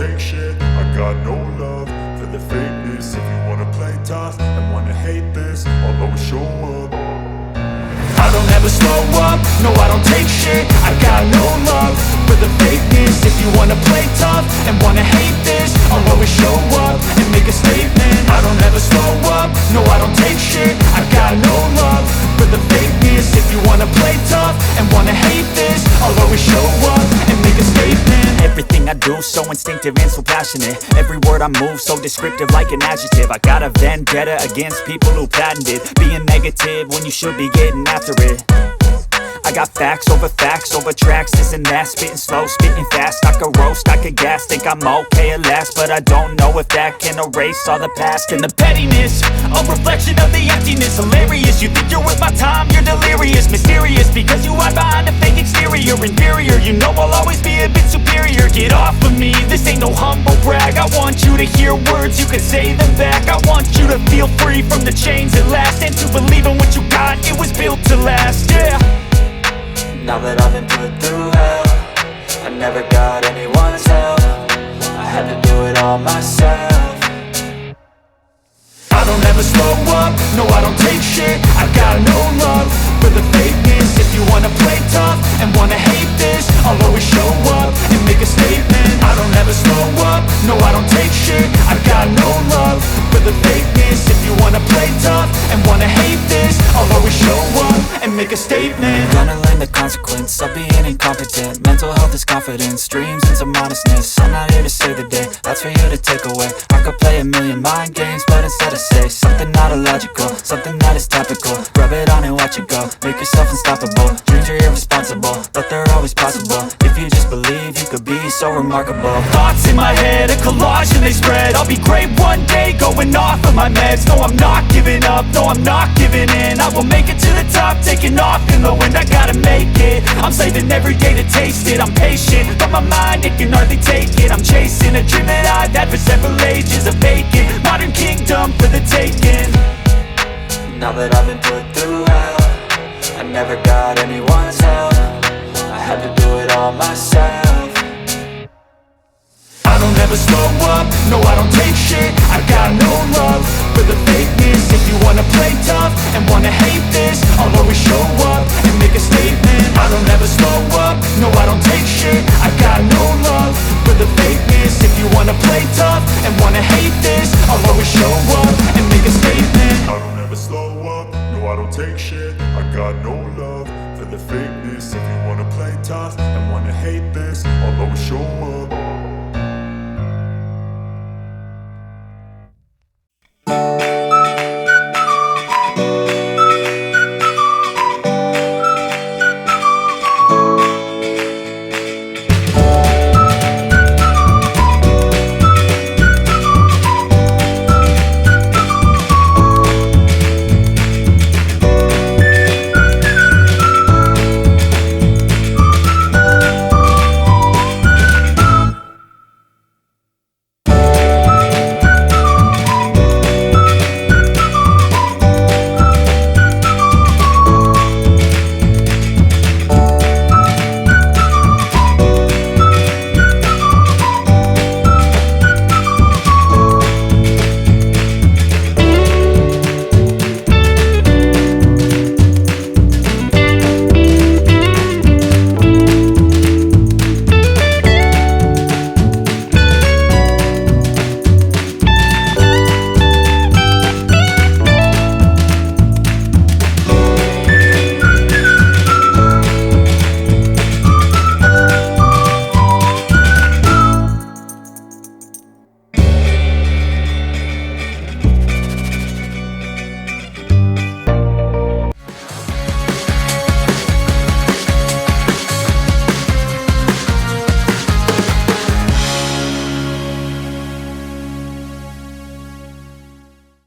take shit. I got no love for the fakeness. If you wanna play tough and wanna hate this, I'll always show up. I don't ever slow up, no I don't take shit. I got no love for the fakeness. If you wanna play tough and wanna hate this, I'll always show up and make a statement. I don't ever slow up, no I don't take shit. I got no love for the fakeness. If you wanna play tough and wanna hate this, I'll always show up and make a statement. Everything I do so instinctive and so passionate. Every word I move so descriptive like an adjective. I got a vendetta against people who patented being negative when you should be getting after it. I got facts over tracks, this and that. Spitting slow, spitting fast. I could roast, I could gas. Think I'm okay at last, but I don't know if that can erase all the past. And the pettiness, a reflection of the emptiness. Hilarious, you think you're worth my time, you're delirious. Mysterious, because you hide behind a fake exterior. Inferior, you know I'll always be a bit superior. Get off of me, this ain't no humble brag. I want you to hear words, you can say them back. I want you to feel free from the chains at last, and to believe in what you got, it was built to last, yeah. Now that I've been put through hell, I never got anyone's help. I had to do it all myself. I don't ever slow up, no I don't take shit. I got no love for the fakeness. If you wanna play tough and wanna hate this, I'll always show up and make a statement. I don't ever slow up, no I don't take shit. I got no love for the fakeness. If you wanna play tough and wanna hate this, I'll always show up and make a statement. Gonna learn the consequence of being incompetent. Mental health is confidence, dreams and some modestness. I'm not here to save the day, that's for you to take away. I could play a million mind games, but instead I say something not illogical, something that is topical. Rub it on and watch it go, make yourself unstoppable. Dreams are irresponsible, but they're always possible. If you just believe, you could be so remarkable. Thoughts in my head, a collage and they spread. I'll be great one day, going off of my meds. No, I'm not giving up, no, I'm not giving in. I will make it to the top, taking off in the wind. I gotta make it, I'm saving every day to taste it. I'm patient, but my mind, it can hardly take it. I'm chasing a dream that I've had for several ages. A vacant, modern kingdom for the taking. Now that I've been put through hell, I never got anyone's help. I had to do it all myself. I don't ever slow up, no I don't take shit. I got no love for the fakeness. If you wanna play tough and wanna hate this, I'll always show up and make a statement. I don't ever slow up, no I don't take shit. I got no love for the fakeness. If you wanna play tough and wanna hate this, I'll always show up and make a statement. I don't ever slow up, no I don't take shit.